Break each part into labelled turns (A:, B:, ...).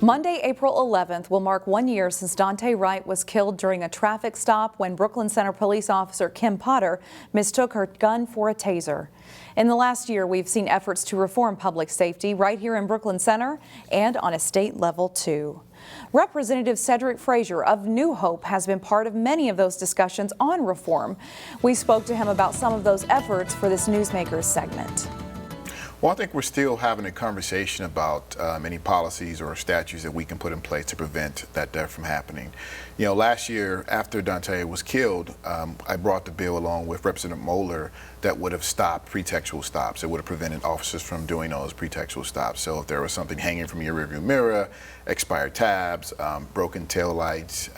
A: Monday, April 11th will mark 1 year since Daunte Wright was killed during a traffic stop when Brooklyn Center police officer Kim Potter mistook her gun for a taser. In the last year, we've seen efforts to reform public safety right here in Brooklyn Center and on a state level too. Representative Cedrick Frazier of New Hope has been part of many of those discussions on reform. We spoke to him about some of those efforts for this Newsmakers segment.
B: Well, I think we're still having a conversation about any policies or statutes that we can put in place to prevent that death from happening. You know, last year after Daunte was killed, I brought the bill along with Representative Moeller that would have stopped pretextual stops. It would have prevented officers from doing those pretextual stops. So if there was something hanging from your rearview mirror, expired tabs, broken taillights,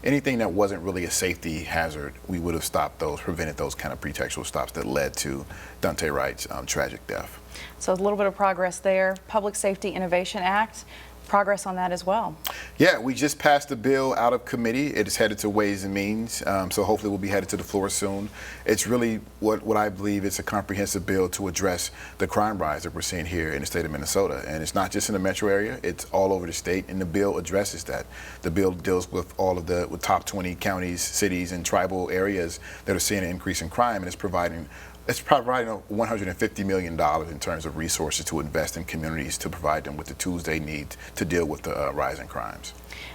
B: anything that wasn't really a safety hazard, we would have stopped those, prevented those kind of pretextual stops that led to Daunte Wright's tragic death.
A: So a little bit of progress there. Public Safety Innovation Act, progress on that as well.
B: Yeah, we just passed the bill out of committee. It is headed to Ways and Means, so hopefully we'll be headed to the floor soon. It's really what I believe is a comprehensive bill to address the crime rise that we're seeing here in the state of Minnesota. And it's not just in the metro area, it's all over the state, and the bill addresses that. The bill deals with all of the top 20 counties, cities, and tribal areas that are seeing an increase in crime, and it's providing $150 million in terms of resources to invest in communities to provide them with the tools they need to deal with the rise in crimes.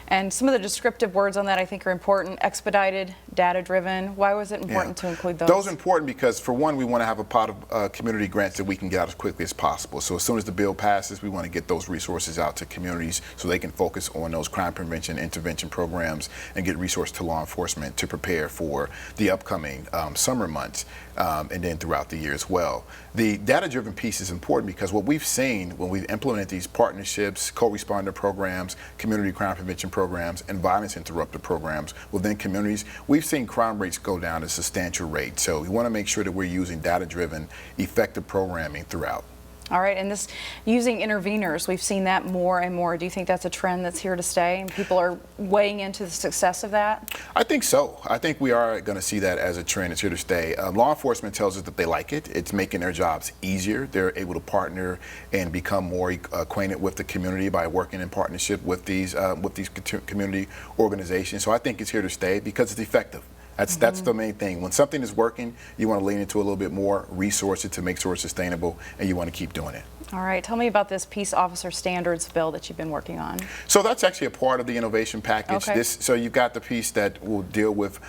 A: And some of the descriptive words on that I think are important. Expedited, data-driven. Why was it important to include those?
B: Those are important because, for one, we want to have a pot of community grants that we can get out as quickly as possible. So as soon as the bill passes, we want to get those resources out to communities so they can focus on those crime prevention, intervention programs and get resources to law enforcement to prepare for the upcoming summer months and then throughout the year as well. The data-driven piece is important because what we've seen when we've implemented these partnerships, co-responder programs, community crime prevention programs, and violence interrupter programs within communities, we've seen crime rates go down at a substantial rate. So we want to make sure that we're using data-driven, effective programming throughout.
A: All right, and this using interveners, we've seen that more and more. Do you think that's a trend that's here to stay and people are weighing into the success of that?
B: I think so. I think we are going to see that as a trend. It's here to stay. Law enforcement tells us that they like it. It's making their jobs easier. They're able to partner and become more acquainted with the community by working in partnership with these community organizations. So I think it's here to stay because it's effective. That's the main thing. When something is working, you want to lean into a little bit more resources to make sure it's sustainable, and you want to keep doing it.
A: All right, tell me about this peace officer standards bill that you've been working on.
B: So that's actually a part of the innovation package.
A: Okay.
B: So you've got the piece that will deal with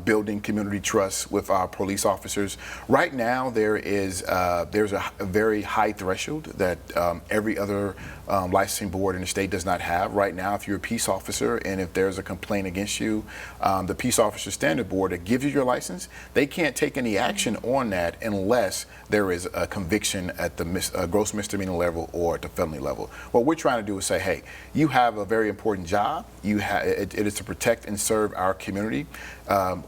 B: building community trust with our police officers. Right now, there's a very high threshold that every other licensing board in the state does not have. Right now, if you're a peace officer and if there's a complaint against you, the peace officer standard board that gives you your license, they can't take any action on that unless there is a conviction at the gross misdemeanor level or at the felony level. What we're trying to do is say, hey, you have a very important job. It is to protect and serve our community.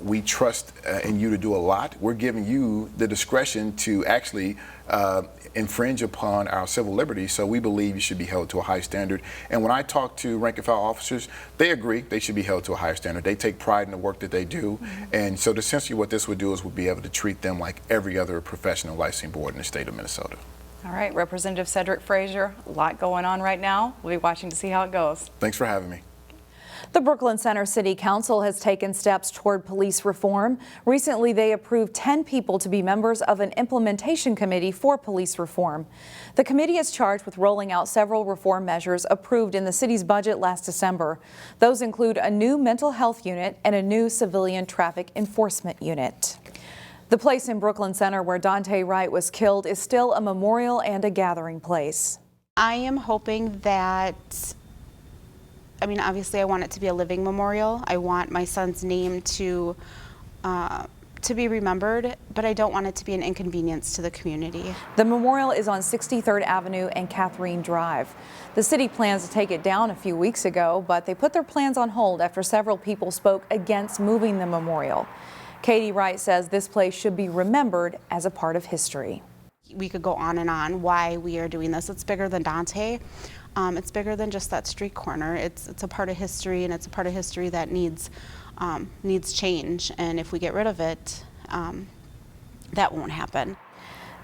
B: We trust in you to do a lot. We're giving you the discretion to actually infringe upon our civil liberties, so we believe you should be held to a high standard. And when I talk to rank and file officers, they agree they should be held to a higher standard. They take pride in the work that they do, and so essentially what this would do is we'd be able to treat them like every other professional licensing board in the state of Minnesota.
A: All right, Representative Cedrick Frazier, a lot going on right now. We'll be watching to see how it goes.
B: Thanks for having me.
A: The Brooklyn Center City Council has taken steps toward police reform. Recently, they approved 10 people to be members of an implementation committee for police reform. The committee is charged with rolling out several reform measures approved in the city's budget last December. Those include a new mental health unit and a new civilian traffic enforcement unit. The place in Brooklyn Center where Daunte Wright was killed is still a memorial and a gathering place.
C: I am hoping that, obviously I want it to be a living memorial. I want my son's name to be remembered, but I don't want it to be an inconvenience to the community.
A: The memorial is on 63rd Avenue and Catherine Drive. The city plans to take it down a few weeks ago, but they put their plans on hold after several people spoke against moving the memorial. Katie Wright says this place should be remembered as a part of history.
C: We could go on and on why we are doing this. It's bigger than Daunte. It's bigger than just that street corner. It's a part of history, and it's a part of history that needs change. And if we get rid of it, that won't happen.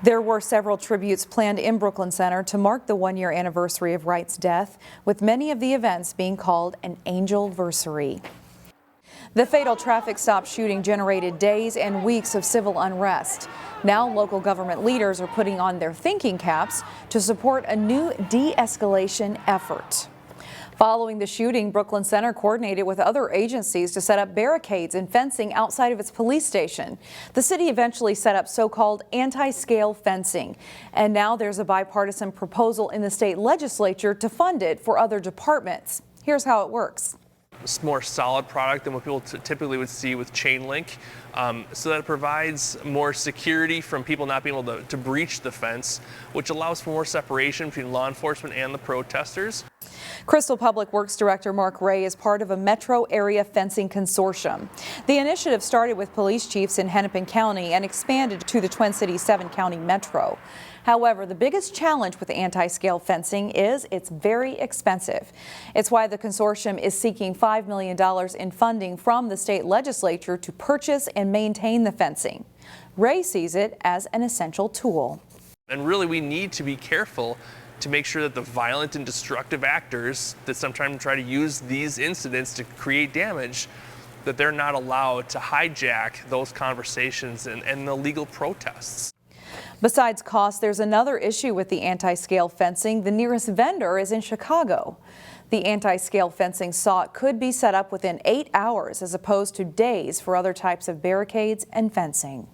A: There were several tributes planned in Brooklyn Center to mark the one-year anniversary of Wright's death, with many of the events being called an Angelversary. The fatal traffic stop shooting generated days and weeks of civil unrest. Now local government leaders are putting on their thinking caps to support a new de-escalation effort. Following the shooting, Brooklyn Center coordinated with other agencies to set up barricades and fencing outside of its police station. The city eventually set up so-called AntiScale Fencing, and now there's a bipartisan proposal in the state legislature to fund it for other departments. Here's how it works.
D: It's more solid product than what people typically would see with chain link, so that it provides more security from people not being able to breach the fence, which allows for more separation between law enforcement and the protesters.
A: Crystal Public Works Director Mark Ray is part of a metro area fencing consortium. The initiative started with police chiefs in Hennepin County and expanded to the Twin Cities 7-county metro. However, the biggest challenge with anti-scale fencing is it's very expensive. It's why the consortium is seeking $5 million in funding from the state legislature to purchase and maintain the fencing. Ray sees it as an essential tool.
D: And really, we need to be careful to make sure that the violent and destructive actors that sometimes try to use these incidents to create damage, that they're not allowed to hijack those conversations and the legal protests.
A: Besides cost, there's another issue with the anti-scale fencing. The nearest vendor is in Chicago. The anti-scale fencing saw it could be set up within 8 hours as opposed to days for other types of barricades and fencing.